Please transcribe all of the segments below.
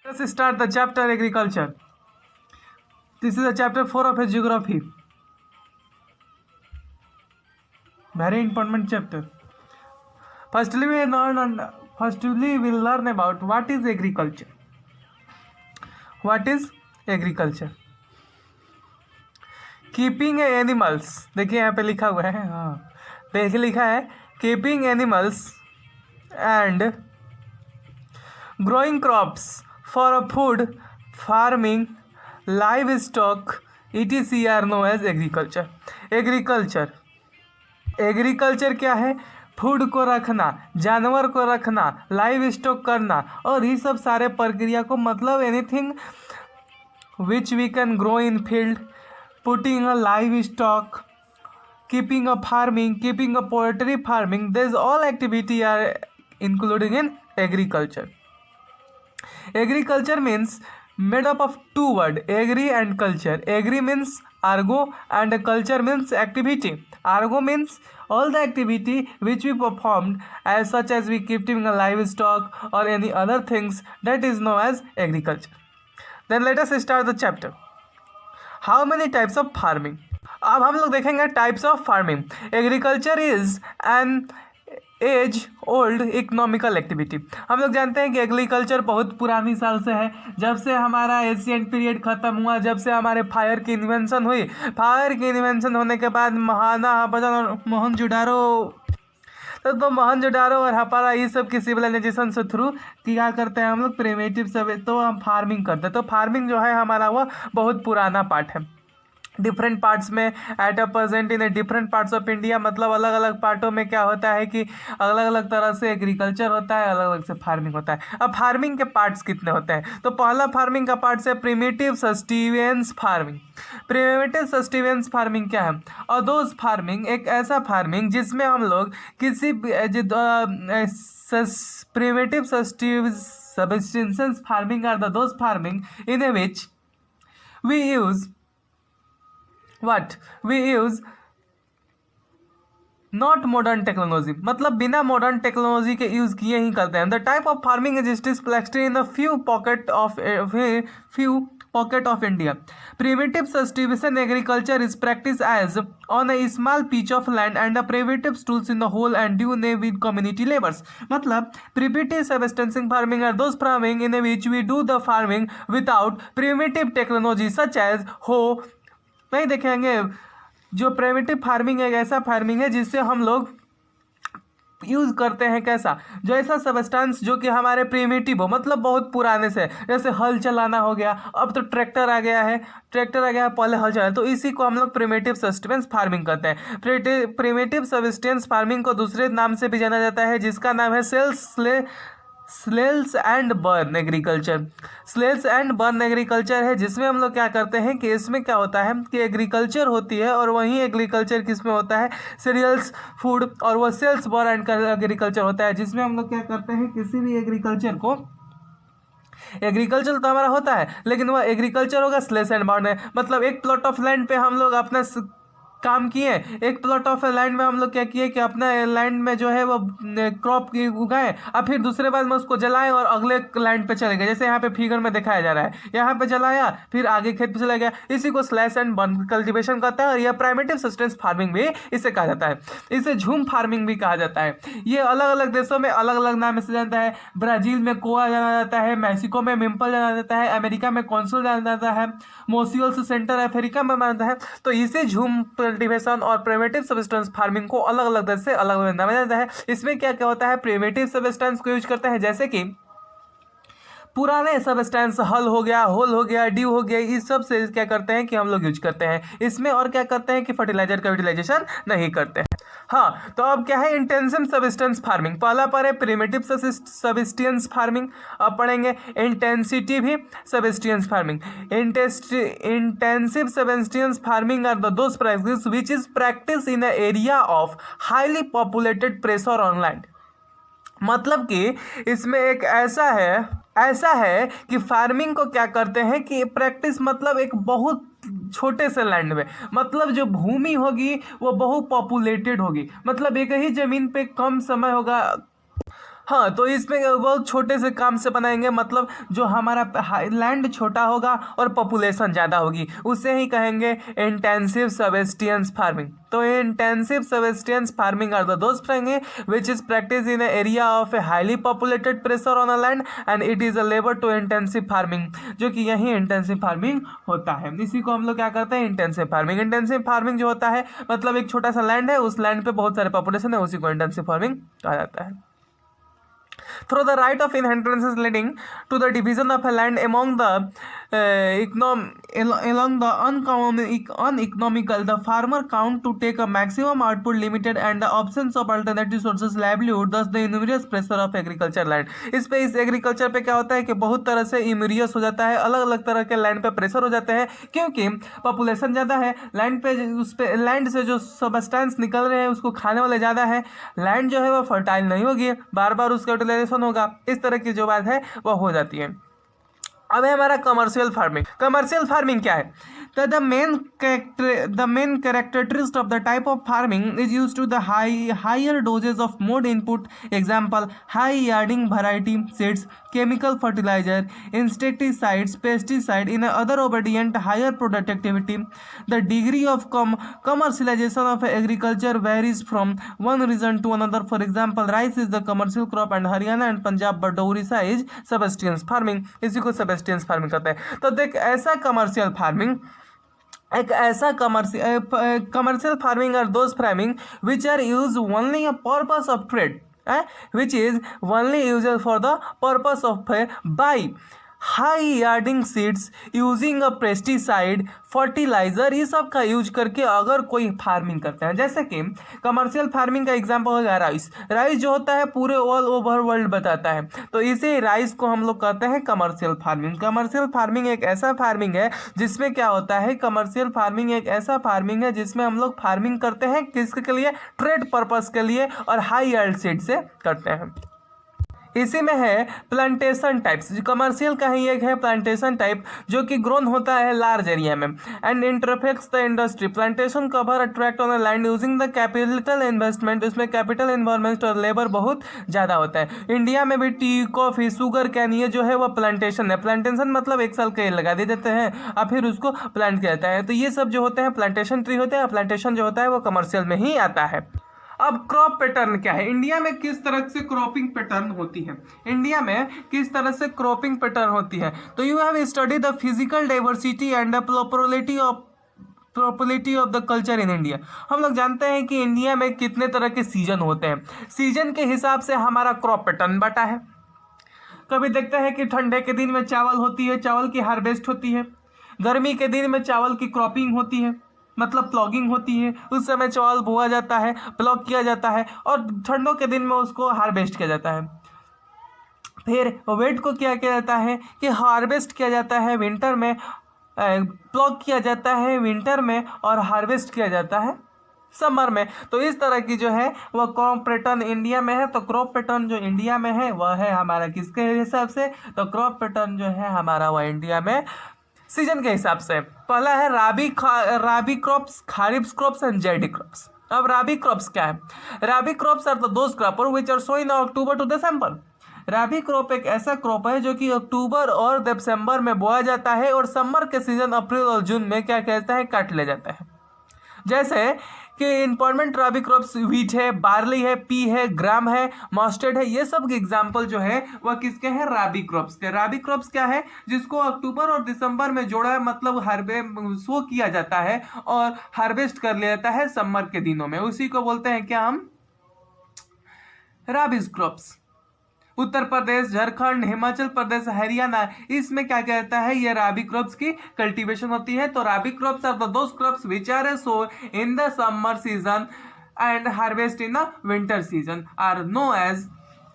Let's start the chapter agriculture. This is the chapter 4 of a geography. Very important chapter. Firstly, we'll learn about what is agriculture. What is agriculture? Keeping animals, देखिए यहाँ पे लिखा हुआ है, हाँ देखिए लिखा है keeping animals and growing crops for food, farming, livestock etc are known as agriculture. Agriculture क्या है? फूड को रखना, जानवर को रखना, लाइव स्टॉक करना और ये सब सारे प्रक्रिया को मतलब anything which we can grow in field, putting a livestock, keeping a farming, keeping a poultry farming, these all activity are included in agriculture. Agriculture means made up of two words, agri and culture. Agri means argo and culture means activity. Argo means all the activity which we performed as such as we keeping a livestock or any other things, that is known as agriculture. Then let us start the chapter. How many types of farming. अब हम लोग देखेंगे types of farming. Agriculture is an age old economical activity. हम लोग जानते हैं कि agriculture बहुत पुरानी साल से है. जब से हमारा एशियन पीरियड ख़त्म हुआ, जब से हमारे फायर की इन्वेंशन हुई, फायर की इन्वेंशन होने के बाद मोहनजोदारो और हड़प्पा ये सब की सिविलाइजेशन से थ्रू क्या करते हैं हम लोग, प्रिमिटिव सब तो हम फार्मिंग करते हैं. तो फार्मिंग जो है हमारा वो बहुत पुराना पार्ट है. डिफरेंट पार्ट्स में at a present in different parts of India, मतलब अलग अलग पार्टों में क्या होता है कि अलग अलग तरह से एग्रीकल्चर होता है, अलग अलग से फार्मिंग होता है. अब फार्मिंग के पार्ट्स कितने होते हैं? तो पहला फार्मिंग का पार्ट है primitive sustenance farming. Primitive sustenance farming क्या है? और दोज फार्मिंग एक ऐसा फार्मिंग जिसमें हम लोग किसी primitive subsistence farming are the those farming in which we use we use not modern technology, मतलब बिना मॉडर्न टेक्नोलॉजी के यूज किए ही करते हैं. The type of farming is displaced in few pocket of India. Primitive subsistence agriculture is practiced as on a small patch of land and the primitive tools in the whole and done with community labors. मतलब primitive subsistence farming are those farming in which we do the farming without primitive technology such as hoe. नहीं देखेंगे जो primitive farming है ऐसा farming है जिससे हम लोग यूज़ करते हैं कैसा, जो ऐसा सबस्टेंस जो कि हमारे प्रिमिटिव हो, मतलब बहुत पुराने से, जैसे हल चलाना हो गया, अब तो ट्रैक्टर आ गया है, पहले हल चला, तो इसी को हम लोग प्रिमिटिव सब्सिस्टेंस फार्मिंग करते हैं. प्रिमिटिव सब्सिस्टेंस फार्मिंग को दूसरे नाम से भी जाना जाता है जिसका नाम है slash and burn agriculture. Slash and burn agriculture है जिसमें हम लोग क्या करते हैं कि इसमें क्या होता है कि एग्रीकल्चर होती है और वहीं एग्रीकल्चर किसमें होता है, सीरियल्स फूड, और वो सेल्स बर्न एग्रीकल्चर होता है जिसमें हम लोग क्या करते हैं किसी भी एग्रीकल्चर तो हमारा होता है लेकिन वह एग्रीकल्चर होगा स्लेल्स एंड बर्न है. मतलब एक प्लॉट ऑफ लैंड पे हम लोग अपना काम किए, एक प्लॉट ऑफ लैंड में हम लोग क्या किए कि अपना लैंड में जो है वो क्रॉप उगाएं, और फिर दूसरे बाद में उसको जलाएं और अगले लैंड पे चले गए, जैसे यहाँ पे फिगर में दिखाया जा रहा है, यहाँ पे जलाया फिर आगे खेत पे चला गया. इसी को स्लैश एंड बर्न कल्टीवेशन कहता है और यह प्राइमेटिव सब्सिस्टेंस फार्मिंग भी इसे कहा जाता है. इसे झूम फार्मिंग भी कहा जाता है. ये अलग अलग देशों में अलग अलग नाम से जाता है. ब्राज़ील में कोआ जाना जाता है, मैक्सिको में मिम्पल जाना जाता है, अमेरिका में कॉन्सुल जाना जाता है, मोसियोल्स सेंटर अफ्रीका में मानता है. तो इसे झूम कल्टीवेशन और प्रिमिटिव सब्सिस्टेंस फार्मिंग को अलग अलग देश से अलग अलग नाम जाता है. इसमें क्या क्या होता है, प्रिमिटिव सब्सिस्टेंस को यूज करते हैं जैसे कि पुराने सब्सटेंस हल हो गया, होल हो गया, ड्यू हो गया, इस सब से क्या करते हैं कि हम लोग यूज करते हैं. इसमें और क्या करते हैं कि फर्टिलाइजर का यूटिलाइजेशन नहीं करते हैं. हाँ, तो अब क्या है इंटेंसिव सब्सिस्टेंस फार्मिंग. पहला पर है प्रिमिटिव सब्सिस्टेंस फार्मिंग, अब पढ़ेंगे intensive subsistence farming. Intensive subsistence farming are those practice which is practice in a area of highly populated pressure on land. मतलब कि इसमें एक ऐसा है कि फार्मिंग को क्या करते हैं कि प्रैक्टिस मतलब एक बहुत छोटे से लैंड में, मतलब जो भूमि होगी वो बहुत पॉपुलेटेड होगी, मतलब एक ही ज़मीन पे कम समय होगा, हाँ, तो इसमें बहुत छोटे से काम से बनाएंगे, मतलब जो हमारा लैंड छोटा होगा और पॉपुलेशन ज़्यादा होगी, उसे ही कहेंगे इंटेंसिव सबसिस्टेंस फार्मिंग। तो intensive subsistence farming are the those कहेंगे which is practice in area of a highly populated pressure on a land and it is a labour to intensive farming, जो कि यही इंटेंसिव फार्मिंग होता है। इसी को हम लोग क्या करते हैं, इंटेंसिव फार्मिंग। इंटेंसिव फार्मिंग जो होता है मतलब एक छोटा सा लैंड है, उस लैंड पे बहुत सारे पॉपुलेशन है, उसी को इंटेंसिव फार्मिंग कहा जाता है। Through the right of inheritance leading to the division of a land among the along the uneconomical, the farmer count to take a maximum output limited and the absence of alternative sources livelihood, thus the injurious pressure of agriculture land। इस पे इस agriculture पे क्या होता है कि बहुत तरह से इम्यूरियस हो जाता है, अलग अलग तरह के लैंड पे प्रेशर हो जाते हैं, क्योंकि पॉपुलेशन ज़्यादा है, लैंड पे उस पे लैंड से जो सबस्टेंस निकल रहे हैं उसको खाने वाले ज़्यादा है, लैंड जो है वो फर्टाइल नहीं होगी, बार बार उसका यूटिलाइजेशन होगा, इस तरह की जो बात है वो हो जाती है। अब है हमारा कमर्शियल फार्मिंग। कमर्शियल फार्मिंग क्या है, तो the main characteristic of the type of farming is used to the higher doses of mode input, example high yielding variety seeds, chemical fertilizer, insecticides, pesticide in other obedient higher productivity. The degree of commercialization of agriculture varies from one region to another. For example, rice is the commercial crop and Haryana and Punjab, but Orissa is subsistence farming। इसी को subsistence farming कहते हैं। तो देख ऐसा commercial farming, एक ऐसा commercial farming are those farming which are use only a purpose of trade, which is only used for the purpose of by high yielding seeds using a pesticide fertiliser, ये सब का use करके अगर कोई farming करते हैं, जैसे कि कमर्शियल फार्मिंग का एग्जांपल हो गया राइस। राइस जो होता है पूरे ऑल ओवर वर्ल्ड बताता है, तो इसे राइस को हम लोग कहते हैं कमर्शियल फार्मिंग। कमर्शियल फार्मिंग एक ऐसा फार्मिंग है जिसमें क्या होता है, कमर्शियल फार्मिंग एक ऐसा फार्मिंग है जिसमें हम लोग फार्मिंग करते हैं किसके लिए, ट्रेड पर्पस के लिए, और हाई यील्ड सीड से करते हैं। इसी में है प्लांटेशन टाइप्स, कमर्शियल का ही एक है प्लांटेशन टाइप जो कि ग्रोन होता है लार्ज एरिया में and interfaces the industry. Plantation cover a tract on the land using the capital investment, उसमें कैपिटल इन्वेस्टमेंट और लेबर बहुत ज़्यादा होता है। इंडिया में भी टी, कॉफ़ी, शुगर कैन, ये जो है वो प्लांटेशन है। प्लांटेशन मतलब एक साल के लगा दिए जाते हैं और फिर उसको प्लांट किया जाता है, तो ये सब जो होते हैं प्लांटेशन ट्री होते हैं। प्लांटेशन जो होता है वो कमर्शियल में ही आता है। अब क्रॉप पैटर्न क्या है, इंडिया में किस तरह से क्रॉपिंग पैटर्न होती है, इंडिया में किस तरह से क्रॉपिंग पैटर्न होती है। तो you have study the physical diversity and the plurality of the culture in India. हम लोग जानते हैं कि इंडिया में कितने तरह के सीजन होते हैं, सीजन के हिसाब से हमारा क्रॉप पैटर्न बटा है। कभी देखते हैं कि ठंडे के दिन में चावल होती है, चावल की हार्वेस्ट होती है, गर्मी के दिन में चावल की क्रॉपिंग होती है, मतलब प्लॉगिंग होती है, उस समय चावल बोआ जाता है, प्लॉग किया जाता है, और ठंडों के दिन में उसको हार्वेस्ट किया जाता है। फिर वेट को क्या किया जाता है कि हार्वेस्ट किया जाता है विंटर में, प्लॉग किया जाता है विंटर में, और हार्वेस्ट किया जाता है समर में। तो इस तरह की जो है वह क्रॉप पैटर्न इंडिया में है। तो क्रॉप पैटर्न जो इंडिया में है वह है हमारा किसके हिसाब से, तो क्रॉप पैटर्न जो है हमारा वह इंडिया में सीजन के हिसाब से। पहला है rabi crops, kharif crops and zaid crops. अब राबी क्रॉप्स क्या है, rabi crops are the those crop which are sown in October to December. Rabi crop एक ऐसा क्रॉप है जो कि अक्टूबर और दिसंबर में बोया जाता है और समर के सीजन अप्रैल और जून में क्या कहता है, काट ले जाता है। जैसे कि इंपॉर्टेंट राबी क्रॉप्स व्हीट है, बार्ली है, पी है, ग्राम है, मस्टर्ड है, ये सब के एग्जाम्पल जो है वह किसके हैं, राबी क्रॉप्स के। राबी क्रॉप्स क्या है, जिसको अक्टूबर और दिसंबर में जोड़ा है, मतलब सो किया जाता है और हार्वेस्ट कर लिया जाता है समर के दिनों में, उसी को बोलते हैं क्या हम, राबी क्रॉप्स। उत्तर प्रदेश, झारखंड, हिमाचल प्रदेश, हरियाणा, इसमें क्या कहता है, ये राबी क्रॉप्स की कल्टीवेशन होती है। तो rabi crops are the those crops which are sown in the summer season and harvest in the winter season are known as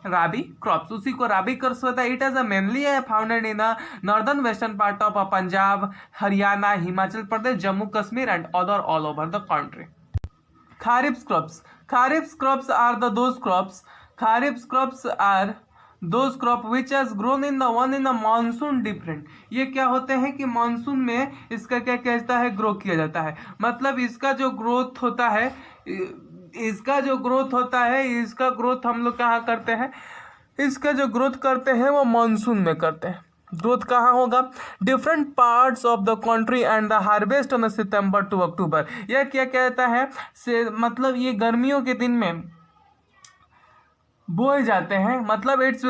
rabi crops. उसी को राबी क्रॉप्स होता है। It is mainly founded in the northern western part of Punjab, Haryana, Himachal Pradesh, Jammu Kashmir and other all over the country. Kharif crops, kharif crops are the those crops, kharif crops are those crop which has grown in the monsoon different. ये क्या होते हैं कि monsoon में इसका क्या कहता है, ग्रो किया जाता है, मतलब इसका जो ग्रोथ होता है, इसका ग्रोथ हम लोग कहाँ करते हैं, इसका जो ग्रोथ करते हैं वो मानसून में करते हैं। ग्रोथ कहाँ होगा? Different parts of the country and the harvest on September to October. यह क्या कहता है से मतलब ये गर्मियों के दिन में बोए जाते हैं, मतलब इट्स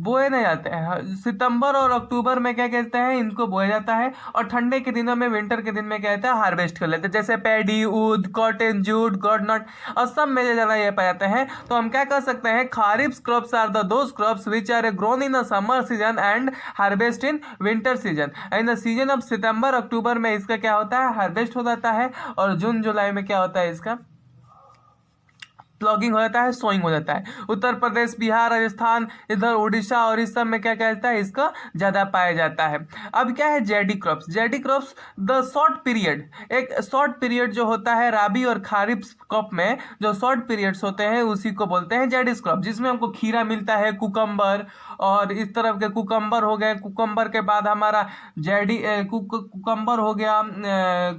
बोए नहीं जाते हैं। सितंबर और अक्टूबर में क्या कहते हैं, इनको बोया जाता है, और ठंडे के दिनों में, विंटर के दिन में क्या कहते हैं, हार्वेस्ट कर लेते हैं। जैसे पैडी, ऊद, कॉटन, जूट, ग्राउंडनट, और सब में ज़्यादा ये पाए जाते हैं। तो हम क्या कर सकते हैं, kharif crops are the those crops which are grown in the summer season and harvest in winter season. In the season of September October में इसका क्या होता है, हार्वेस्ट हो जाता है, और जून जुलाई में क्या होता है, इसका प्लॉगिंग हो जाता है, सोइंग हो जाता है। उत्तर प्रदेश, बिहार, राजस्थान, इधर उड़ीसा और इस सब में क्या कहता है, इसका ज़्यादा पाया जाता है। अब क्या है JD crops? JD crops the short period, एक शॉर्ट पीरियड जो होता है राबी और खारिफ क्रॉप में जो शॉर्ट पीरियड्स होते हैं उसी को बोलते हैं जेडी क्रॉप, जिसमें हमको खीरा मिलता है, कुकम्बर और इस तरफ के कुकम्बर हो गए। कुकम्बर के बाद हमारा जेडी कुकम्बर हो गया,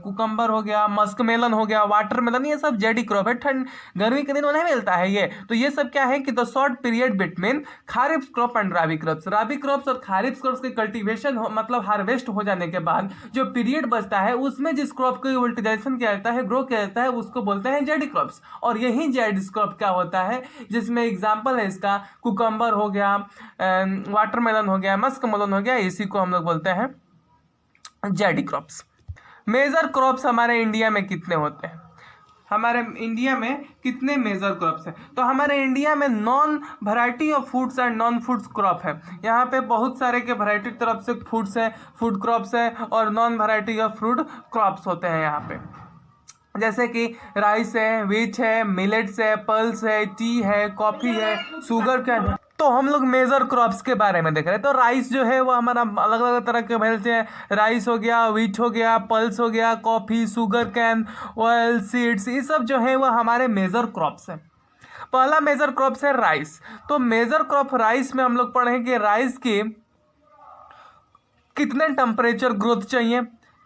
कुकम्बर हो गया, मस्कमेलन हो गया, वाटरमेलन, ये सब जेडी क्रॉप है। ठंड गर्मी के दिन नहीं मिलता है ये। तो ये सब क्या है कि the short period between kharif crop and rabi crops. Rabi crops और खारिफ क्रॉप्स के कल्टीवेशन मतलब हार्वेस्ट हो जाने के बाद जो पीरियड बचता है उसमें जिस क्रॉप को यूटिलाइजेशन किया जाता है, ग्रो किया जाता है, उसको बोलते हैं जेडी क्रॉप्स। और यही जेडी क्रॉप क्या होता है, जिसमें एग्जाम्पल है इसका कुकम्बर हो गया, वाटरमेलन हो गया, मस्कमेलन हो गया, इसी को हम लोग बोलते हैं जेडी क्रॉप्स। मेजर क्रॉप्स हमारे इंडिया में कितने होते हैं? हमारे इंडिया में कितने मेजर क्रॉप्स हैं? तो हमारे इंडिया में non variety of foods and non foods crop है। यहाँ पे बहुत सारे के वैरायटी तरफ से फूड्स है, फूड क्रॉप्स है, और non variety of food crops होते हैं यहाँ पे। जैसे कि राइस है, व्हीट है, मिलेट्स है, पल्स है, टी है, कॉफ़ी है, शुगर कैन है। तो हम लोग मेजर क्रॉप्स के बारे में देख रहे हैं। तो राइस जो है वो हमारा अलग अलग तरह के मिलते हैं। राइस हो गया, व्हीट हो गया, पल्स हो गया, coffee, sugar cane, oil, seeds, ये सब जो है वो हमारे मेजर क्रॉप्स हैं। पहला मेजर क्रॉप्स है राइस। तो मेजर क्रॉप राइस में हम लोग पढ़ेंगे राइस के कितने टेम्परेचर ग्रोथ चाहिए,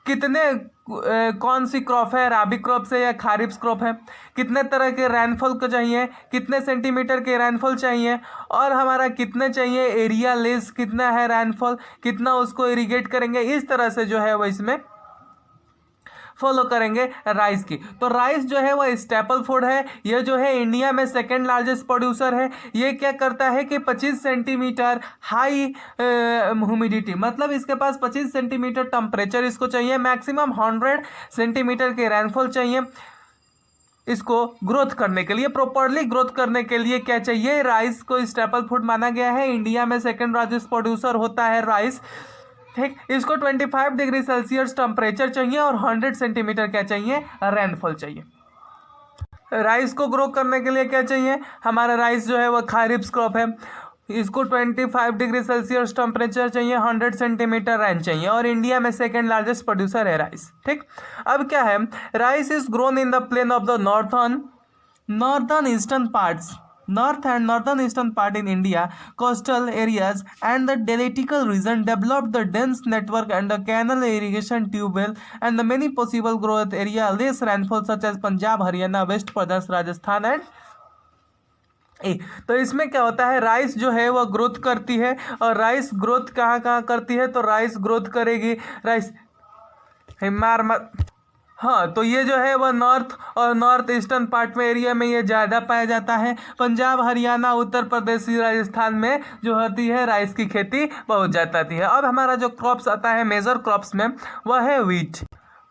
कितने कौन सी क्रॉप है, राबी क्रॉप से या खारिफ क्रॉप है, कितने तरह के रेनफॉल को चाहिए, कितने सेंटीमीटर के रेनफॉल चाहिए, और हमारा कितने चाहिए एरिया लेस, कितना है रेनफॉल, कितना उसको इरिगेट करेंगे, इस तरह से जो है वो इसमें फॉलो करेंगे राइस की। तो राइस जो है वो स्टेपल फूड है। ये जो है इंडिया में सेकेंड लार्जेस्ट प्रोड्यूसर है। ये क्या करता है कि 25 सेंटीमीटर हाई ह्यूमिडिटी, मतलब इसके पास 25 सेंटीमीटर टेम्परेचर इसको चाहिए, मैक्सिमम 100 सेंटीमीटर के रेनफॉल चाहिए इसको ग्रोथ करने के लिए। प्रॉपरली ग्रोथ करने के लिए क्या चाहिए, राइस को स्टेपल फूड माना गया है। इंडिया में सेकेंड लार्जेस्ट प्रोड्यूसर होता है राइस, ठीक। इसको 25 डिग्री सेल्सियस टेम्परेचर चाहिए और 100 सेंटीमीटर क्या चाहिए, रेनफॉल चाहिए। राइस को ग्रो करने के लिए क्या चाहिए, हमारा राइस जो है वो खारिफ क्रॉप है, इसको 25 डिग्री सेल्सियस टेम्परेचर चाहिए, 100 सेंटीमीटर रेन चाहिए, और इंडिया में सेकेंड लार्जेस्ट प्रोड्यूसर है राइस, ठीक। अब क्या है, rice is grown in the plain of the northern eastern parts, north and northern eastern part in India, coastal areas and the Deltaical region developed the dense network and the canal irrigation tube well and the many possible growth area less rainfall such as Punjab, Haryana, West Pradesh, Rajasthan and तो इसमें क्या होता है, rice जो है वो growth करती है, और राइस ग्रोथ कहाँ कहाँ करती है, तो राइस ग्रोथ करेगी राइस हाँ, तो ये जो है वह नॉर्थ और नॉर्थ ईस्टर्न पार्ट में एरिया में ये ज़्यादा पाया जाता है। पंजाब, हरियाणा, उत्तर प्रदेश, राजस्थान में जो होती है राइस की खेती बहुत ज़्यादा होती है। अब हमारा जो क्रॉप्स आता है मेजर क्रॉप्स में वह है wheat.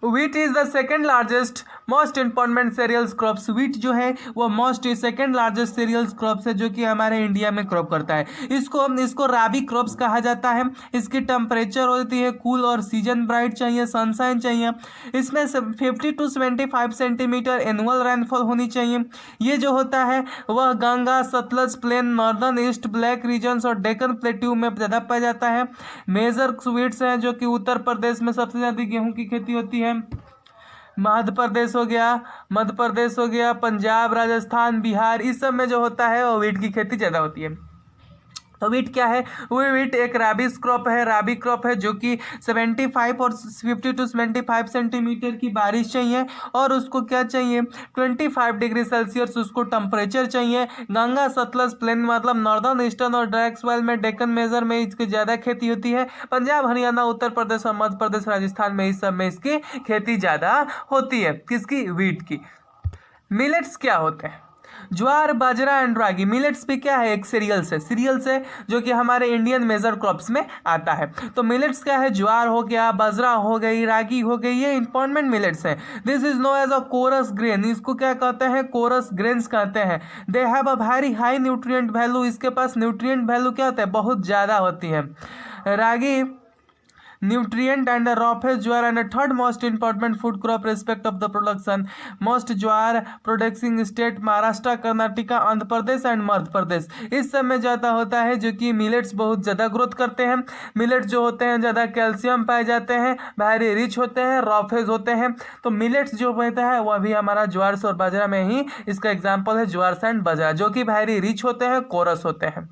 Wheat is the second largest most important cereals crops. Wheat जो है वो most second largest cereals crops है जो कि हमारे इंडिया में क्रॉप करता है। इसको राबी क्रॉप्स कहा जाता है। इसकी टेम्परेचर होती है कूल और सीजन ब्राइट चाहिए, सनशाइन चाहिए। इसमें 50 to 75 सेंटीमीटर एनुअल रेनफॉल होनी चाहिए। ये जो होता है वह Ganga, Sutlej plain, northern east black regions और डेक्कन प्लेट्यू में ज़्यादा पाया जाता है। मेजर व्हीट्स हैं जो कि उत्तर प्रदेश में सबसे ज़्यादा गेहूँ की खेती होती है। मध्य प्रदेश हो गया, पंजाब, राजस्थान, बिहार, इस सब में जो होता है वो व्हीट की खेती ज़्यादा होती है। तो वीट क्या है? वो वीट एक राबीज क्रॉप है, राबी क्रॉप है, जो कि 75 और 50 to 75 सेंटीमीटर की बारिश चाहिए, और उसको क्या चाहिए? 25 डिग्री सेल्सियस उसको टेम्परेचर चाहिए। गंगा सतलज प्लेन मतलब नॉर्दर्न ईस्टर्न और ड्रैक्स वाल में, डेक्कन मेजर में इसकी ज़्यादा खेती होती है। पंजाब, हरियाणा, उत्तर प्रदेश और मध्य प्रदेश, राजस्थान में इस सब में इसकी खेती ज़्यादा होती है। किसकी? वीट की। मिलेट्स क्या होते हैं? ज्वार, बाजरा एंड रागी। मिलेट्स भी क्या है? एक सीरियल्स है जो कि हमारे इंडियन मेजर क्रॉप्स में आता है। तो मिलेट्स क्या है? ज्वार हो गया, बाजरा हो गई, रागी हो गई, ये इंपॉर्टेंट मिलेट्स हैं। This is known as a coarse grain. इसको क्या कहते हैं? कोरस ग्रेन्स कहते हैं। They have a very high nutrient value. इसके पास न्यूट्रिएंट वैल्यू क्या होता है? बहुत ज़्यादा होती है। रागी nutrient and roughage jowar and third most important food crop respect of the production. Most jowar producing state Maharashtra, Karnataka, Andhra Pradesh and Madhya Pradesh इस सब में ज़्यादा होता है, जो कि मिलेट्स बहुत ज़्यादा ग्रोथ करते हैं। मिलेट्स जो होते हैं ज़्यादा कैल्शियम पाए जाते हैं, वेरी रिच होते हैं, रॉफेज होते हैं। तो मिलेट्स जो होता है वह भी हमारा ज्वार और बाजरा में ही इसका एग्जाम्पल है, ज्वार एंड बाजरा, जो कि वेरी रिच होते हैं, कोरस होते हैं।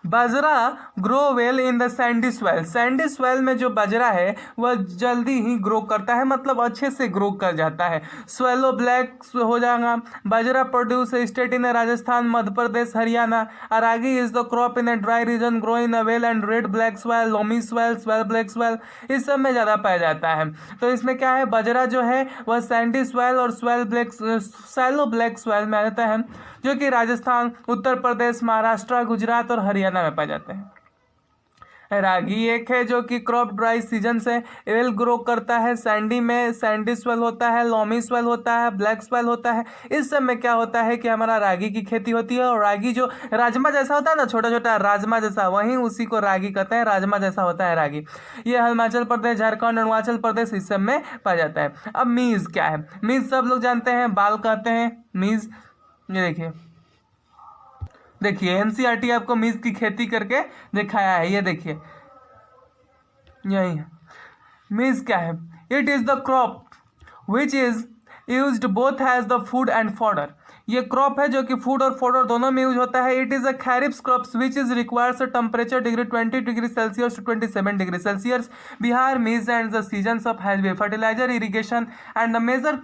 Bajra grow well in the sandy soil. Sandy soil में जो बाजरा है वह जल्दी ही ग्रो करता है, मतलब अच्छे से ग्रो कर जाता है। स्वेलो ब्लैक हो जाएगा। Bajra produce state in Rajasthan, Madhya Pradesh, Haryana. Ragi is the crop in a dry region, grow in a well and red black soil, loamy soil, soil black soil, इस सब में ज़्यादा पाया जाता है। तो इसमें क्या है? बाजरा जो है वह सैंडी सॉइल और सैलो ब्लैक सॉइल में आता है, जो कि राजस्थान, उत्तर प्रदेश, महाराष्ट्र, गुजरात और हरियाणा में पाए जाते हैं। रागी एक है जो कि क्रॉप ड्राई सीजन से वेल ग्रो करता है। सैंडी में सैंडी स्वेल होता है, लोमी स्वेल होता है, ब्लैक स्वेल होता है। इस सब में क्या होता है कि हमारा रागी की खेती होती है। और रागी जो राजमा जैसा होता है ना, छोटा छोटा राजमा जैसा, वहीं उसी को रागी कहते हैं। राजमा जैसा होता है रागी। ये हिमाचल प्रदेश, झारखंड, अरुणाचल प्रदेश इस सब में पाया जाता है। अब मीज़ क्या है? मीज़ सब लोग जानते हैं, बाल कहते हैं मीज़। ये देखिए एनसीईआरटी आपको मीज़ की खेती करके दिखाया है, ये देखिए यही है। मीज़ क्या है? It is the crop which is used both as the food and fodder. ये क्रॉप है जो कि फूड और फॉडर दोनों में यूज होता है। It is a kharifs crops which is requires a temperature degree 20 degree Celsius to 27 degree Celsius. Bihar maize and the seasons of heavy fertiliser irrigation and the major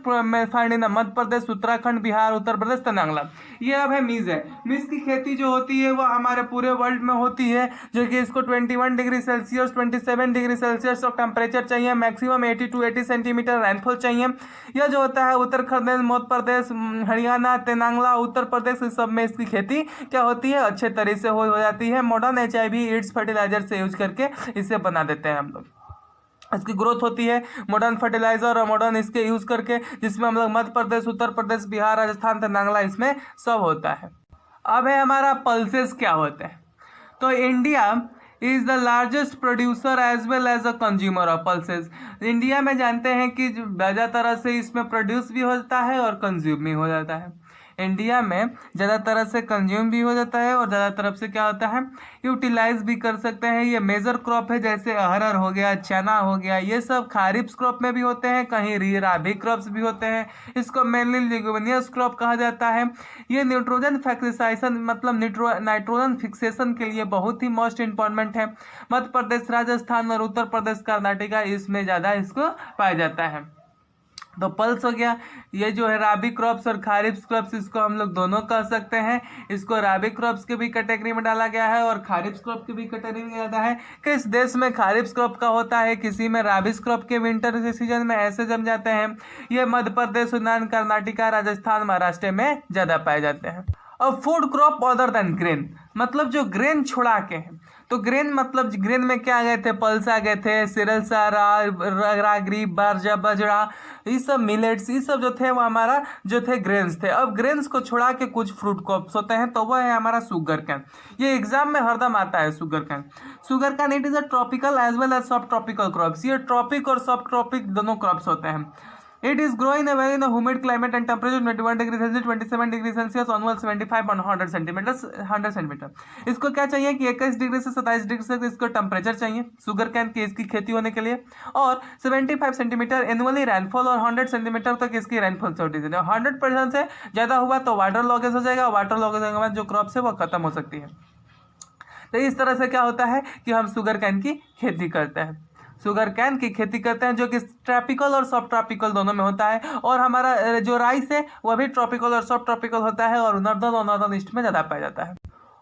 find in Madhya Pradesh, Uttarakhand, Bihar, Uttar Pradesh, Telangana. ये अब है मीज़ है। मीज़ की खेती जो होती है वह हमारे पूरे वर्ल्ड में होती है, जो कि इसको 21 डिग्री सेल्सियस 27 डिग्री सेल्सियस तक टेम्परेचर चाहिए। मैक्सिमम 80 to 80 सेंटीमीटर रेनफॉल चाहिए। यह जो होता है उत्तराखंड, मध्य प्रदेश, हरियाणा, तेलंगाना, उत्तर प्रदेश इस सब में इसकी खेती क्या होती है? अच्छे तरीके से हो जाती है। मॉडर्न HIV ईड्स फर्टिलाइजर से यूज करके इसे बना देते हैं हम लोग। इसकी ग्रोथ होती है मॉडर्न फर्टिलाइजर और मॉडर्न इसके यूज करके, जिसमें हम लोग मध्य प्रदेश, उत्तर प्रदेश, बिहार, राजस्थान, तेलंगाना इसमें सब होता है। अब है हमारा पल्सेस क्या होता है? तो India is the largest producer as well as a consumer of pulses. India में जानते हैं कि ज़्यादा तरह से इसमें प्रोड्यूस भी होता है और कंज्यूम भी हो जाता है। इंडिया में ज़्यादा तरह से कंज्यूम भी हो जाता है और ज़्यादा तरफ से क्या होता है? यूटिलाइज भी कर सकते हैं। ये मेजर क्रॉप है, जैसे अरहर हो गया, चना हो गया, ये सब खारिफ क्रॉप में भी होते हैं, कहीं राबी क्रॉप्स भी होते हैं। इसको मेनली लिग्यूमिनियस क्रॉप कहा जाता है। ये नाइट्रोजन फिक्सेशन मतलब नाइट्रोजन फिक्सेशन के लिए बहुत ही मोस्ट इंपॉर्टेंट है। मध्य प्रदेश, राजस्थान और उत्तर प्रदेश, कर्नाटका इसमें ज़्यादा इसको पाया जाता है। तो पल्स हो गया। ये जो है राबी क्रॉप्स और खारिफ क्रॉप्स, इसको हम लोग दोनों कह सकते हैं। इसको राबी क्रॉप्स के भी कैटेगरी में डाला गया है और खारिफ क्रॉप के भी कैटेगरी में डाला है। किस देश में खारिफ क्रॉप का होता है, किसी में राबी क्रॉप के विंटर के सीजन में ऐसे जम जाते हैं। ये मध्य प्रदेश, सुनान, कर्नाटका, राजस्थान, महाराष्ट्र में ज़्यादा पाए जाते हैं। और food crop other than grain, मतलब जो ग्रेन छुड़ा के हैं। तो ग्रेन मतलब ग्रेन में क्या आ गए थे? पल्स आ गए थे, सीरियल्स, रागी, बाजरा, ये सब मिलेट्स, ये सब जो थे वो हमारा जो थे ग्रेन्स थे। अब ग्रेन्स को छुड़ा के कुछ फ्रूट क्रॉप्स होते हैं, तो वह है हमारा शुगर कैन। ये एग्जाम में हरदम आता है sugarcane. Sugarcane it is a tropical as well as subtropical crops. ये ट्रॉपिक और सब ट्रॉपिक दोनों क्रॉप्स होते हैं। It is growing in a humid climate and temperature 21 degree Celsius 27 degree Celsius onward 75 और 100 centimetre. इसको क्या चाहिए कि 21 डिग्री से 27 डिग्री से इसको टेम्परेचर चाहिए शुगर कैन की इसकी खेती होने के लिए, और 75 सेंटीमीटर एनुअली रेनफॉल और 100 सेंटीमीटर तक इसकी रेनफॉल होती है। 100% से ज़्यादा हुआ तो वाटर लॉगेज हो जाएगा। वाटर लॉगेज होने के बाद जो क्रॉप्स है वो खत्म हो सकती है। तो इस तरह से क्या होता है कि हम शुगर कैन की खेती करते हैं, शुगर कैन की खेती करते हैं, जो कि ट्रॉपिकल और सब ट्रॉपिकल दोनों में होता है। और हमारा जो राइस है वह भी ट्रॉपिकल और सब ट्रॉपिकल होता है और नॉर्दर्न और नॉर्दर्न ईस्ट में ज़्यादा पाया जाता है।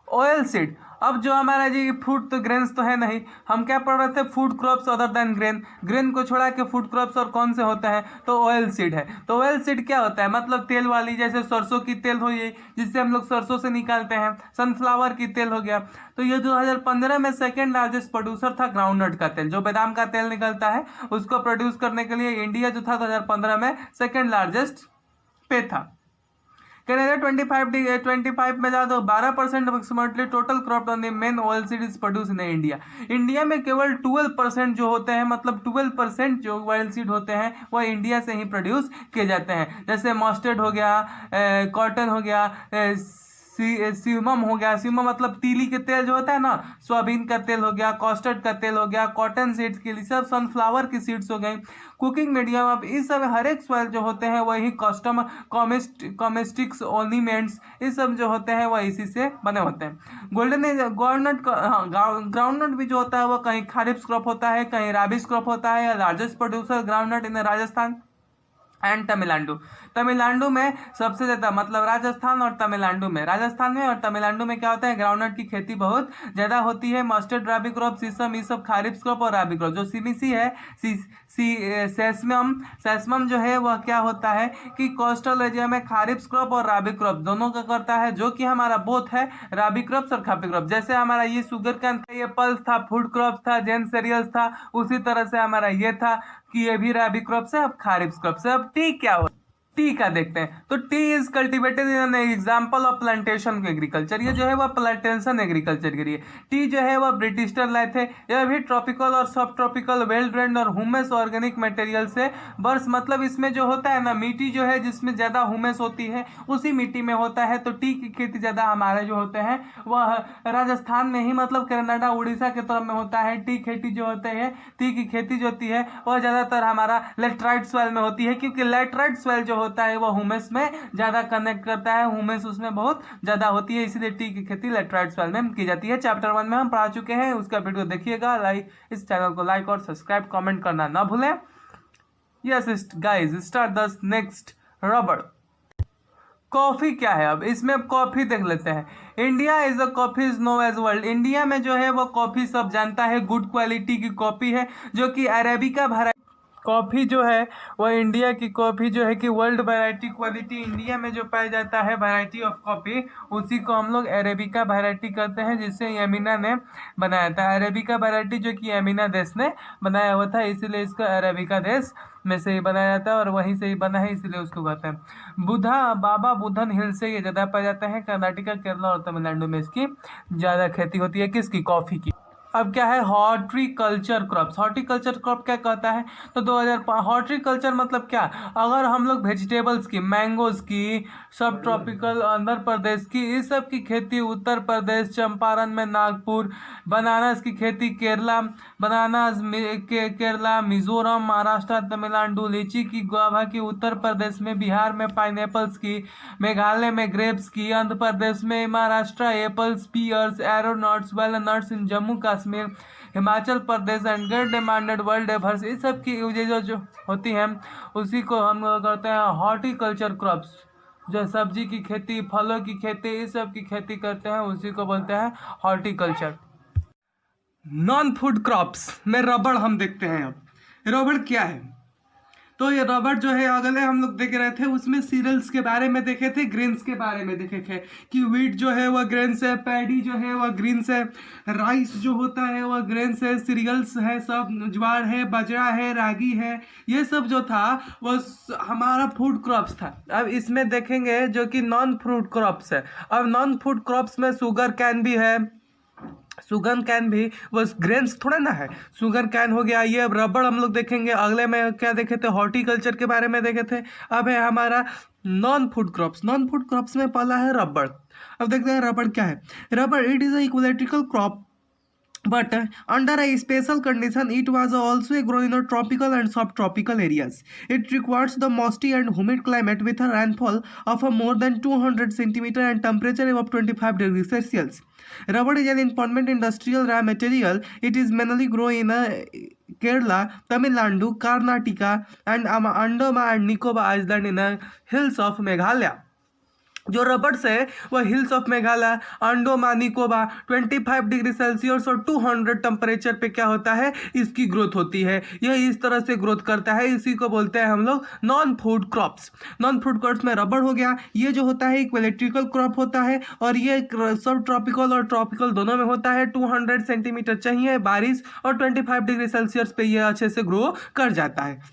ऑयल सीड, अब जो हमारा जी फ्रूट तो ग्रेन्स तो है नहीं, हम क्या पढ़ रहे थे, food crops other than grain, grain को छोड़ा के फूड क्रॉप्स और कौन से होते हैं, तो ऑयल सीड है। तो ऑयल सीड क्या होता है, मतलब तेल वाली, जैसे सरसों की तेल हो गई जिससे हम लोग सरसों से निकालते हैं, सनफ्लावर की तेल हो गया। तो ये 2015 में सेकेंड लार्जेस्ट प्रोड्यूसर था ग्राउंडनट का तेल, जो बादाम का तेल निकलता है उसको प्रोड्यूस करने के लिए इंडिया जो था 2015 में सेकेंड लार्जेस्ट पे था। कनाडा 25 में ज़्यादा 12% approximately total crop on the men oil seed is produce in India. India में केवल 12% जो होते हैं, मतलब 12% जो ऑयल सीड होते हैं वह इंडिया से ही प्रोड्यूस किए जाते हैं। जैसे मस्टर्ड हो गया, कॉटन हो गया, सीमम हो गया, सीमम मतलब तीली के तेल जो होता है ना, सोयाबीन का तेल हो गया, कॉस्टर्ड का तेल हो गया, कॉटन सीड्स के लिए सब सनफ्लावर की सीड्स हो गई, कुकिंग मीडियम। अब इस सब हर एक सॉइल जो होते हैं वही कस्टम कॉमेस्टिक्स ऑर्निमेंट्स, ये सब जो होते हैं वह इसी से बने होते हैं। ग्राउंडनट भी जो होता है वह कहीं खारिफ क्रॉप होता है, कहीं राबिस क्रॉप होता है। Largest producer groundnut in Rajasthan and Tamil Nadu. Tamil Nadu में सबसे ज़्यादा, मतलब राजस्थान और तमिलनाडु में, राजस्थान में और तमिलनाडु में क्या होता है, ग्राउंडनट की खेती बहुत ज़्यादा होती है। मस्टर्ड, राबी क्रॉप, सीसम, ये सब खारिफ क्रॉप और राबी क्रॉप। जो सीमीसी है, सेसमम जो है वह क्या होता है कि कोस्टल एरिया में खारिफ क्रॉप और राबी क्रॉप दोनों का करता है, जो कि हमारा बोथ है राबी क्रॉप्स और खारिफ क्रॉप। जैसे हमारा ये शुगर कैन था, ये पल्स था, फूड क्रॉप था, जेन सीरियल्स था, उसी तरह से हमारा ये था कि ये भी राबी क्रॉप से, अब खारिफ क्रॉप से। अब टी क्या हो, टी का देखते हैं। तो T is cultivated in an example of plantation agriculture. ये जो है वह प्लांटेशन एग्रीकल्चर के लिए टी जो है वह ब्रिटिशर लाए थे। यह भी ट्रॉपिकल और सब ट्रॉपिकल वेल ड्रेन्ड और ह्यूमस ऑर्गेनिक मटेरियल से बर्स, मतलब इसमें जो होता है ना, मिट्टी जो है जिसमें ज़्यादा ह्यूमस होती है उसी मिट्टी में होता है। तो टी की खेती ज़्यादा हमारे जो होते हैं वह राजस्थान में ही, मतलब कनाडा उड़ीसा के तरफ में होता है। टी खेती जो होते हैं, टी की खेती जो होती है वह ज़्यादातर हमारा लेटराइट सॉइल में होती है, क्योंकि लेटराइट सॉइल जो होता है वो ह्यूमस में ज़्यादा कनेक्ट करता है, ह्यूमस उसमें बहुत ज़्यादा होती है, इसलिए टी की खेती लेटराइट सॉइल में की जाती है। चैप्टर 1 में हम पढ़ा चुके हैं, उसका वीडियो देखिएगा। इस चैनल को लाइक और सब्सक्राइब कमेंट करना ना भूलें। Yes guys, start the next rubber. Coffee क्या है, अब इसमें कॉफ़ी देख लेते हैं। India is a coffee is known as world. India में जो है वो कॉफ़ी सब जानता है, गुड क्वालिटी की कॉफ़ी है, जो कि अरेबिका वैरायटी कॉफ़ी जो है वह इंडिया की कॉफ़ी जो है कि वर्ल्ड वैरायटी क्वालिटी इंडिया में जो पाया जाता है वैरायटी ऑफ कॉफ़ी, उसी को हम लोग अरेबिका वैरायटी कहते हैं, जिसे यमीना ने बनाया था। अरेबिका वैरायटी जो कि यमीना देश ने बनाया हुआ था, इसीलिए इसको अरेबिका देश में से ही बनाया जाता है और वहीं से ही बना है, इसीलिए उसको कहते हैं। बाबा बुधन हिल से ये ज़्यादा पाया जाता है। कर्नाटका, केरला और तमिलनाडु में इसकी ज़्यादा खेती होती है, किसकी, कॉफ़ी की। अब क्या है हॉर्टिकल्चर क्रॉप्स। हॉर्टिकल्चर क्रॉप क्या कहता है, तो 2005 हॉर्टिकल्चर मतलब क्या, अगर हम लोग वेजिटेबल्स की, मैंगोज की, सब ट्रॉपिकल आंध्र प्रदेश की, इस सब की खेती उत्तर प्रदेश, चंपारण में नागपुर, बनानास की खेती केरला, बनानास केरला, मिजोरम, महाराष्ट्र, तमिलनाडु, लीची की, गुआवा की उत्तर प्रदेश में, बिहार में पाइनएप्पल्स की, मेघालय में ग्रेप्स की, आंध्र प्रदेश में, Maharashtra apples, pears, apricots, walnuts in Jammu Kashmir, Himachal Pradesh and get demanded world over. इस सब की जो होती है उसी को हम लोग करते हैं हॉर्टिकल्चर क्रॉप्स। जो सब्जी की खेती, फलों की खेती, इस सब की खेती करते हैं उसी को बोलते हैं हॉर्टिकल्चर। नॉन फूड क्रॉप्स में रबड़ हम देखते हैं। अब रबड़ क्या है, तो ये रबड़ जो है अगले हम लोग देख रहे थे, उसमें सीरियल्स के बारे में देखे थे, ग्रेन्स के बारे में देखे थे कि व्हीट जो है वह ग्रेन्स है, पैडी जो है वह ग्रीन्स है, राइस जो होता है वह ग्रेन्स है, सीरियल्स है, सब ज्वार है, बाजरा है, रागी है, ये सब जो था वह हमारा फूड क्रॉप्स था। अब इसमें देखेंगे जो कि नॉन फूड क्रॉप्स है। अब नॉन फूड क्रॉप्स में शुगर कैन भी है, शुगर कैन भी बस ग्रेन्स थोड़ा ना है, शुगर कैन हो गया। ये अब रबड़ हम लोग देखेंगे, अगले में क्या देखे थे, हॉर्टिकल्चर के बारे में देखे थे। अब है हमारा non food crops. Non food crops में पहला है रबड़। अब देखते हैं रबड़ क्या है। रबड़ it is a equilateral crop But under a special condition, it was also grown in a tropical and subtropical areas. It requires the moisty and humid climate with a rainfall of a more than 200 centimeter and temperature above 25 degrees Celsius. Rubber is an important industrial raw material. It is mainly grown in Kerala, Tamil Nadu, Karnataka, and Andaman and Nicobar Island in the hills of Meghalaya. जो रबड़ से वह hills of Meghalaya, Andaman Nicobar 25 degree Celsius और 200 temperature पे क्या होता है, इसकी ग्रोथ होती है। यह इस तरह से ग्रोथ करता है, इसी को बोलते हैं हम लोग non food crops. Non food crops में रबड़ हो गया, ये जो होता है एक इलेक्ट्रिकल क्रॉप होता है और ये सब ट्रॉपिकल और ट्रॉपिकल दोनों में होता है। 200 सेंटीमीटर चाहिए बारिश और 25 डिग्री सेल्सियस पे ये अच्छे से ग्रो कर जाता है।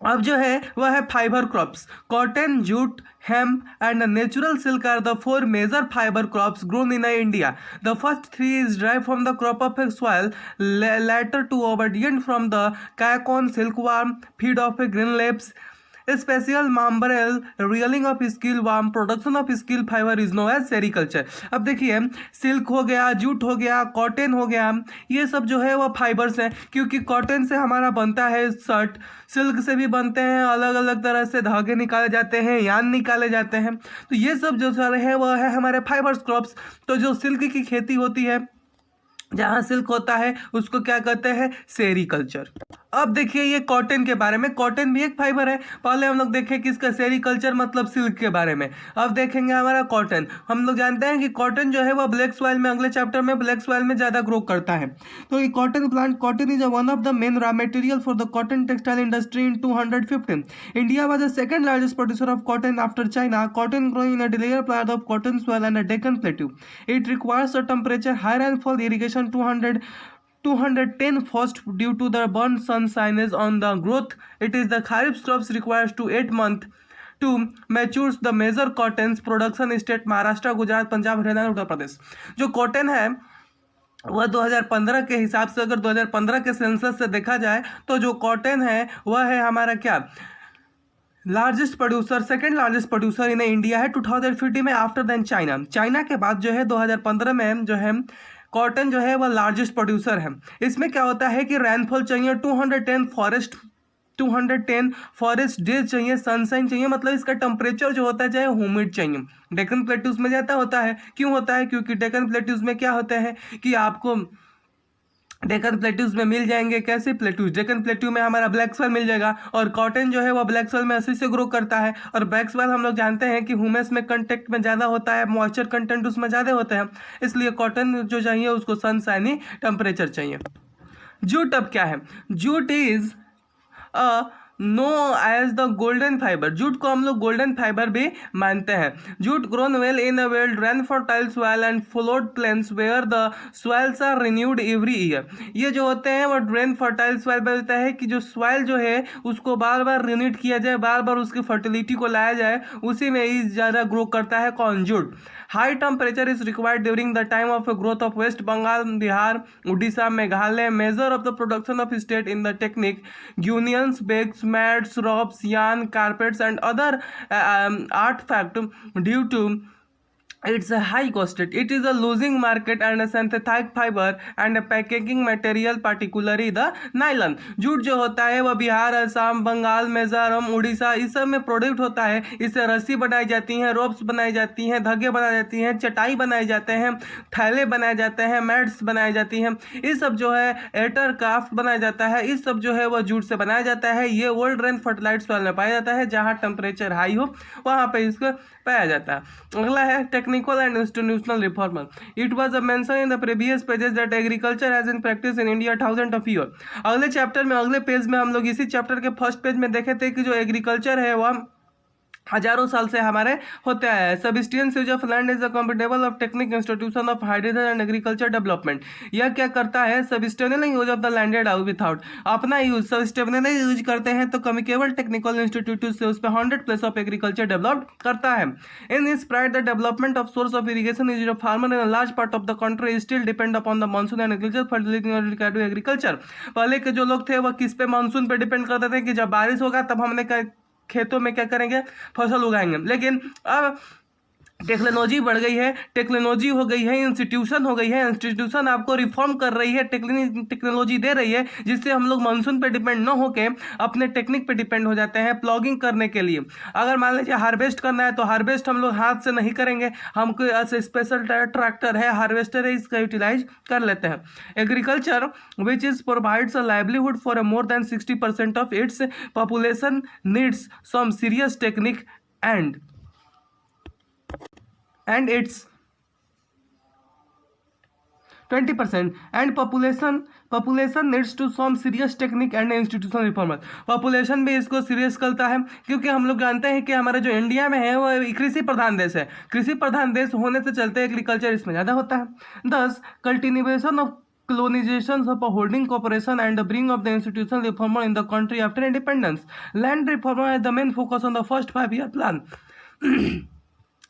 अब जो है वह है fibre crops. Cotton, jute, hemp and natural silk are the four major fiber crops grown in India. The first three is derived from the crop of a soil, later two obtained from the cacon, silkworm, feed of a green leaves, special माम्बरेल, रियलिंग of skill warm, production of skill fibre is known as sericulture. अब देखिए silk हो गया, jute हो गया, cotton हो गया, ये सब जो है वो फाइबर्स हैं, क्योंकि कॉटन से हमारा बनता है शर्ट, सिल्क से भी बनते हैं, अलग अलग तरह से धागे निकाले जाते हैं, यान निकाले जाते हैं। तो ये सब जो सारे हैं वह है हमारे फाइबर्स क्रॉप्स। तो जो सिल्क की खेती होती है, जहाँ सिल्क होता है उसको क्या कहते हैं, सेरिकल्चर। अब देखिए ये कॉटन के बारे में, कॉटन भी एक फाइबर है। पहले हम लोग देखें किसका, सेरिकल्चर मतलब सिल्क के बारे में। अब देखेंगे हमारा कॉटन। हम लोग जानते हैं कि कॉटन जो है वह ब्लैक सॉइल में, अगले चैप्टर में ब्लैक सॉइल में ज़्यादा ग्रो करता है। तो ये cotton plant, cotton is one of the main raw material for the cotton textile industry in 215। India was the second largest producer of cotton after China. Cotton growing in a drier plant of cotton soil and a Deccan plateau. It requires a temperature, high rainfall, irrigation 210 frost due to the burn sunshine is on the growth. It is the kharif crops requires to 8 months to mature the major cottons production state Maharashtra, Gujarat, Punjab, Haryana, Uttar Pradesh. जो cotton है वह 2015 के हिसाब से, अगर 2015 के census से देखा जाए तो जो कॉटन है वह है हमारा क्या, largest producer, second largest producer in India है 2050 में, आफ्टर देन चाइना। चाइना के बाद जो है 2015 में जो है कॉटन जो है वह लार्जेस्ट प्रोड्यूसर है। इसमें क्या होता है कि रेनफॉल चाहिए 210 फॉरेस्ट डेज चाहिए, सनशाइन चाहिए, मतलब इसका टेम्परेचर जो होता है चाहे ह्यूमिड चाहिए। डेक्कन प्लेट्यूज में ज़्यादा होता है, क्यों होता है, क्योंकि डेक्कन प्लेट्यूज में क्या होता है कि आपको डेक्कन प्लेट्यूज में मिल जाएंगे कैसे प्लेट्यूज, डेक्कन प्लेट्यू में हमारा ब्लैक सॉइल मिल जाएगा, और कॉटन जो है वह ब्लैक सॉइल में ऐसे से ग्रो करता है। और ब्लैक सॉइल हम लोग जानते हैं कि ह्यूमस में कंटेक्ट में ज़्यादा होता है, मॉइस्चर कंटेंट उसमें ज़्यादा होता है, इसलिए कॉटन जो चाहिए उसको सनशाइनी टेम्परेचर चाहिए। जूट अब क्या है, jute is a know as the golden fibre. Jute को हम लोग गोल्डन फाइबर भी मानते हैं। Jute grown well in a well drain fertile soil and flood plains where the soils are renewed every year. ये जो होते हैं वो ड्रेन फर्टाइल सॉइल में होता है कि जो सॉइल जो है उसको बार बार रिन्यूड किया जाए, बार बार उसकी फर्टिलिटी को लाया जाए, उसी में ही ज़्यादा ग्रो करता है कौन, jute. High temperature is required during the time of growth of West Bengal, Bihar, Orissa, Meghalaya. Major of the production of state in the technique unions, bags, mats, ropes, yarn, carpets and other artifacts due to it's a high costed. It is a losing market and a synthetic fiber and a packaging material, particularly the nylon. Jute जो होता है वह बिहार, असम, बंगाल, मिजोरम, उड़ीसा इस सब में product होता है। इससे रस्सी बनाई जाती हैं, रोप्स बनाई जाती हैं, धागे बनाई जाती हैं, चटाई बनाए जाते हैं, थैले बनाए जाते हैं, मैट्स बनाई जाती हैं। इस सब जो है एटर क्राफ्ट बनाया जाता है, इस सब जो है वह जूट से बनाया जाता है। ये ओल्ड रेन फर्टिलाइट सॉइल में पाया जाता है, जहाँ टेम्परेचर हाई हो वहाँ पर इसको पाया जाता है। अगला है technical and institutional reformer. It was mention in the previous pages that agriculture has in practice in India thousand of year. अगले चैप्टर में, अगले पेज में हम लोग इसी चैप्टर के फर्स्ट पेज में देखे थे कि जो एग्रीकल्चर है वह हजारों साल से हमारे होते आया है। Subsistence use of land is a compatible of technique institution of hydrogen and agriculture development. यह क्या करता है, sustainable use of the landed out without अपना यूज, सब्सिस्टेबल यूज करते हैं तो कम्युनिकेबल टेक्निकल इंस्टीट्यूट से उस पर 100+ ऑफ एग्रीकल्चर डेवलप करता है। इन इस pride the development of source of irrigation is farmer in a large part of the country still depend upon the monsoon and agriculture agriculture. पहले के जो लोग थे वह किस पे, मानसून पे डिपेंड करते थे कि जब बारिश होगा तब हमने खेतों में क्या करेंगे, फसल उगाएंगे। लेकिन अब टेक्नोलॉजी बढ़ गई है, टेक्नोलॉजी हो गई है, इंस्टीट्यूशन हो गई है, इंस्टीट्यूशन आपको रिफॉर्म कर रही है, टेक्नोलॉजी दे रही है, जिससे हम लोग मानसून पे डिपेंड ना होके अपने टेक्निक पे डिपेंड हो जाते हैं प्लॉगिंग करने के लिए। अगर मान लीजिए हार्वेस्ट करना है तो हार्वेस्ट हम लोग हाथ से नहीं करेंगे, हमको ऐसे स्पेशल ट्रैक्टर है, हार्वेस्टर है, इसका यूटिलाइज कर लेते हैं। Agriculture which is provides a livelihood for more than 60% of its population needs some serious technique and its 20% and population needs to some serious technique and institutional reform। Population भी इसको serious करता है, क्योंकि हम लोग जानते हैं कि हमारा जो इंडिया में है वो कृषि प्रधान देश है, कृषि प्रधान देश होने से चलते एग्रीकल्चर इसमें ज़्यादा होता है। दस cultivation of colonization of a holding corporation and the bring of the institutional reformer in the country after independence। Land reformer is the main focus on the first 5-year plan।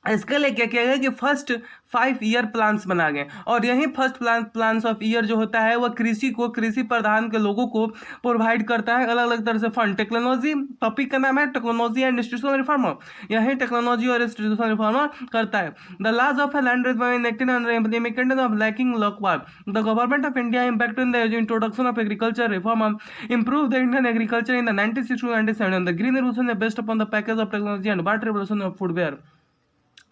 इसके लिए क्या किया गया कि फर्स्ट 5 ईयर प्लान्स बना गए, और यही फर्स्ट प्लान्स ऑफ ईयर जो होता है वह कृषि प्रधान के लोगों को प्रोवाइड करता है अलग अलग तरह से फंड। टेक्नोलॉजी टॉपिक का नाम है टेक्नोलॉजी एंड इंस्टीट्यूशनल रिफॉर्मर, यही टेक्नोलॉजी और इंस्टीट्यूशनल रिफॉर्मर करता है। The laws of land enacted under implementation of lacking backward the government of India impact in the introduction of agriculture reform improve the Indian agriculture in the 1960-97। The green revolution is based upon the package of technology and water revolution of foodware.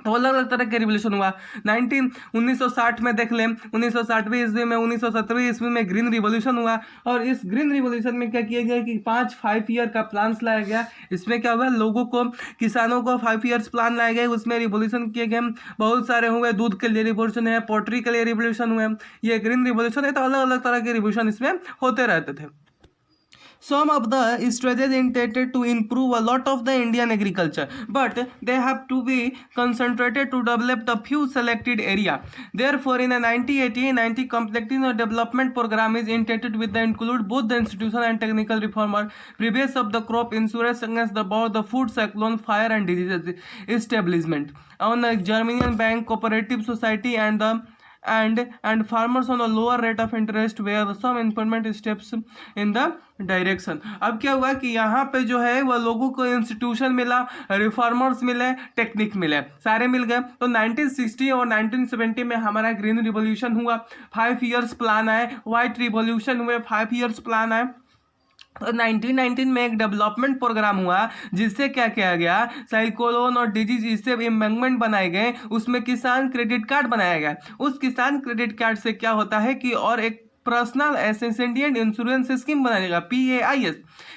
तो अलग अलग तरह के revolution हुआ। 1960 में देख लें, 1960वीं ईस्वी में, 1970वीं ईस्वी में ग्रीन रिवोल्यूशन हुआ, और इस ग्रीन रिवोल्यूशन में क्या किया गया कि 5 ईयर का प्लान्स लाया गया। इसमें क्या हुआ, लोगों को, किसानों को 5 ईयर्स प्लान लाए गए, उसमें रिवोल्यूशन किए गए बहुत सारे हुए। दूध के लिए रिवोल्यूशन है, पोल्ट्री के लिए रिवोल्यूशन हुए, ये ग्रीन रिवोल्यूशन है। तो अलग अलग तरह के रिवोल्यूशन इसमें होते रहते थे। Some of the strategies intended to improve a lot of the Indian agriculture, but they have to be concentrated to develop the few selected area. Therefore, in a 1980-90 completing development program is intended with the include both the institutional and technical reformer, previous of the crop insurance against the food cyclone, fire and diseases establishment on the Germanian bank, cooperative society and farmers on a lower rate of interest where some improvement steps in the direction. अब क्या हुआ कि यहाँ पे जो है वह लोगों को इंस्टीट्यूशन मिला, रिफॉर्मर्स मिले, टेक्निक मिले, सारे मिल गए। तो 1960 और 1970 में हमारा ग्रीन रिवोल्यूशन हुआ, 5 ईयर्स प्लान आए, वाइट रिवोल्यूशन हुए, 5 ईयर्स प्लान आए। तो 1919 में एक डेवलपमेंट प्रोग्राम हुआ, जिससे क्या किया गया, साइक्लोन और डिजीज इससे एम्बैंकमेंट बनाए गए, उसमें किसान क्रेडिट कार्ड बनाया गया। उस किसान क्रेडिट कार्ड से क्या होता है कि और एक पर्सनल एसेंशियल इंश्योरेंस स्कीम बनाएगा, PAIS।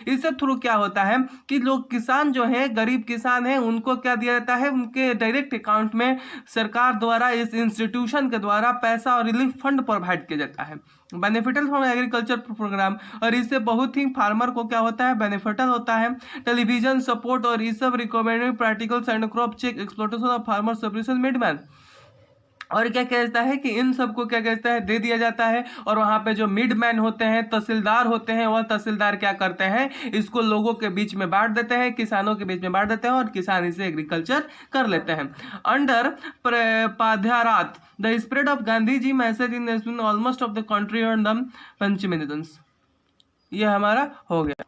इससे थ्रू क्या होता है कि लोग किसान जो है, गरीब किसान हैं, उनको क्या दिया जाता है, उनके डायरेक्ट अकाउंट में सरकार द्वारा, इस इंस्टीट्यूशन के द्वारा पैसा और रिलीफ फंड प्रोवाइड किया जाता है, बेनिफिटल फ्रॉम एग्रीकल्चर प्रोग्राम। और इससे बहुत ही फार्मर को क्या होता है, बेनिफिटल होता है। टेलीविजन सपोर्ट और ये सब recommended practicals and crop check exploitation of farmer services middleman. और क्या कहता है कि इन सबको क्या कहता है, दे दिया जाता है। और वहाँ पे जो मिडमैन होते हैं, तहसीलदार होते हैं, वह तहसीलदार क्या करते हैं, इसको लोगों के बीच में बांट देते हैं, किसानों के बीच में बांट देते हैं, और किसान इसे एग्रीकल्चर कर लेते हैं। अंडर पाध्यारात the spread of Gandhi ji message in almost of the country और द पंचमिनिदंस। ये हमारा हो गया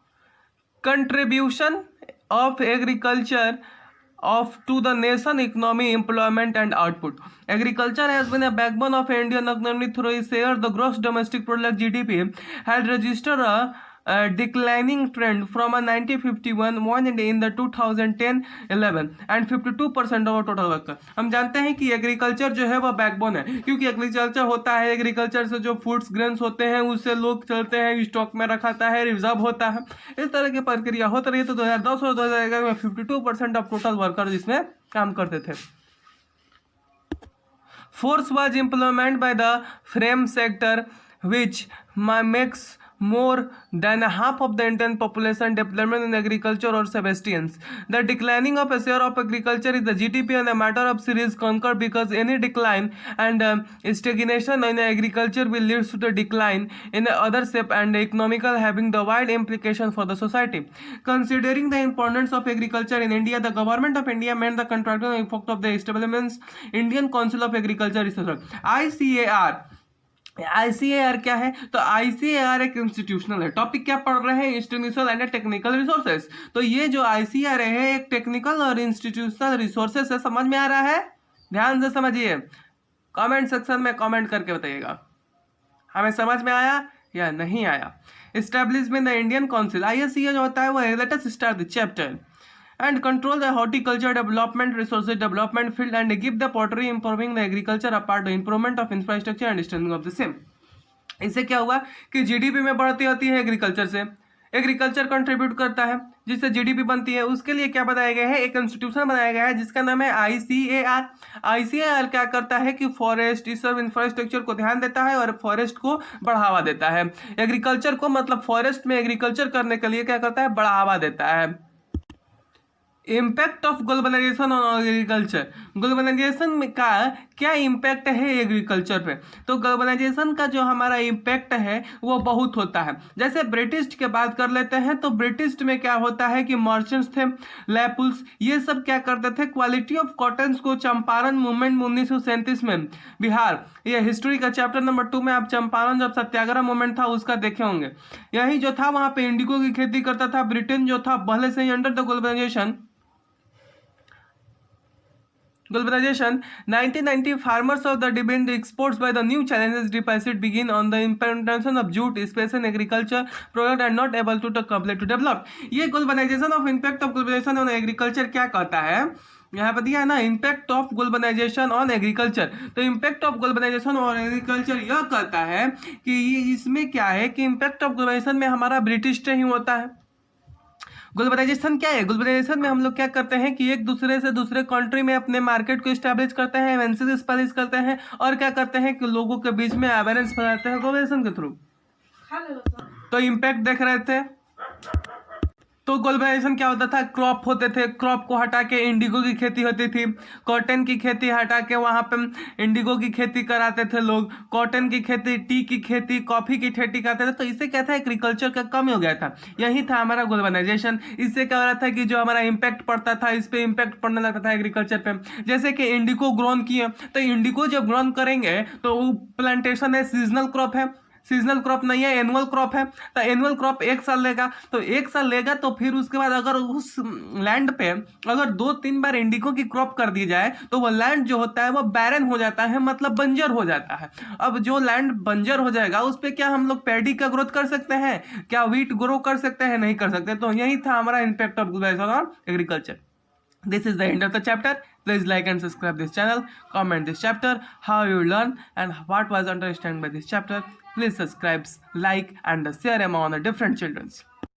contribution of agriculture to the nation economy, employment and output. Agriculture has been a backbone of Indian economy through its share. The gross domestic product GDP had registered a declining trend from a 1951 in the 2010-11 and 52% of total work। हम जानते हैं कि agriculture जो है वह backbone है, क्योंकि agriculture होता है, एग्रीकल्चर से जो फूड्स ग्रेन्स होते हैं उससे लोग चलते हैं, स्टॉक में रखाता है, रिजर्व होता है, इस तरह की प्रक्रिया होती रही। तो 2010 और 2011 में 52% ऑफ टोटल वर्कर इसमें काम करते थे। Force was implemented by the frame sector, which makes more than half of the Indian population development in agriculture or Sebastians. The declining of a share of agriculture is the GDP and a matter of serious concern, because any decline and stagnation in agriculture will lead to the decline in other shape and economical, having the wide implication for the society. Considering the importance of agriculture in India, the government of India made the contractual effect of the establishments Indian Council of Agriculture Research, ICAR। ICAR क्या है, तो ICAR एक institutional है। Topic क्या पढ़ रहे हैं, institutional and technical resources. तो ये जो ICAR है एक टेक्निकल और इंस्टीट्यूशनल रिसोर्सेज है, समझ में आ रहा है। ध्यान से समझिए, कमेंट सेक्शन में कमेंट करके बताइएगा हमें समझ में आया या नहीं आया। Establishment the Indian council, ISCA जो होता है वो, let us start the chapter. And control the horticulture development, resources development field and give the pottery improving the agriculture apart the improvement of infrastructure and strengthening of the same। इससे क्या हुआ कि GDP में बढ़ोतरी होती है agriculture से, agriculture contribute करता है जिससे जीडीपी बनती है। उसके लिए क्या बनाया गया है, एक इंस्टीट्यूशन बनाया गया है जिसका नाम है ICAR। ICAR क्या करता है कि फॉरेस्ट, इस सब इंफ्रास्ट्रक्चर को ध्यान देता है और फॉरेस्ट को बढ़ावा देता है। एग्रीकल्चर को मतलब फॉरेस्ट में एग्रीकल्चर करने के लिए क्या करता है, बढ़ावा देता है। Impact of globalisation on agriculture, globalisation का क्या इम्पैक्ट है एग्रीकल्चर पे। तो ग्लोबलाइजेशन का जो हमारा इम्पैक्ट है वो बहुत होता है। जैसे ब्रिटिश के बात कर लेते हैं तो ब्रिटिश में क्या होता है कि मर्चेंट्स थे, लैपुल्स, ये सब क्या करते थे, क्वालिटी ऑफ कॉटन को चंपारण मूवमेंट 1937 में बिहार, ये हिस्ट्री का चैप्टर नंबर 2 में आप चंपारण जब सत्याग्रह मूवमेंट था उसका देखे होंगे। यही जो था वहां पे इंडिगो की खेती करता था। ब्रिटेन जो था पहले से ही under the globalisation 1990 farmers of the depend exports by the new challenges deficit begin on the implementation of jute space and agriculture product and not able to complete to develop। ये globalisation of impact of globalisation on agriculture क्या कहता है, यहाँ पर दिया है ना, impact of globalisation on agriculture. तो impact of globalisation on agriculture यह कहता है कि इसमें क्या है कि इम्पैक्ट ऑफ ग्लोबलाइजेशन में हमारा ब्रिटिश से ही होता है। ग्लोबलाइजेशन क्या है, ग्लोबलाइजेशन में हम लोग क्या करते हैं कि एक दूसरे से दूसरे कंट्री में अपने मार्केट को एस्टैब्लिश करते हैं, एमएनसी एस्टैब्लिश करते हैं और क्या करते हैं कि लोगों के बीच में अवेयरनेस फैलाते हैं ग्लोबलाइजेशन के थ्रू। तो इम्पैक्ट देख रहे थे। तो ग्लोबलाइजेशन क्या होता था, क्रॉप होते थे, क्रॉप को हटा के इंडिगो की खेती होती थी, कॉटन की खेती हटा के वहाँ पे इंडिगो की खेती कराते थे लोग, कॉटन की खेती, टी की खेती, कॉफी की खेती करते थे। तो इससे क्या था, एग्रीकल्चर का कम हो गया था। यही था हमारा ग्लोबलाइजेशन। इससे क्या हो रहा था कि जो हमारा इम्पैक्ट पड़ता था इस पे इम्पैक्ट पड़ने लगता था एग्रीकल्चर पे। जैसे कि इंडिगो ग्रोन किए, तो इंडिगो जब ग्रोन करेंगे तो वो प्लांटेशन है, सीजनल क्रॉप है, सीजनल क्रॉप नहीं है, एनुअल क्रॉप है। तो एनुअल क्रॉप 1 साल लेगा, तो 1 साल लेगा तो फिर उसके बाद अगर उस लैंड पे अगर 2-3 बार इंडिगो की क्रॉप कर दी जाए तो वो लैंड जो होता है वो बैरन हो जाता है, मतलब बंजर हो जाता है। अब जो लैंड बंजर हो जाएगा उस पर क्या हम लोग पैडी का ग्रोथ कर सकते हैं, क्या व्हीट ग्रो कर सकते हैं, नहीं कर सकते। तो यही था हमारा impact of globalisation on agriculture. This is the end of the chapter. Please like and subscribe this channel. Comment this chapter, how you learn and what was understood by this chapter. Please subscribe, like and share among the different children.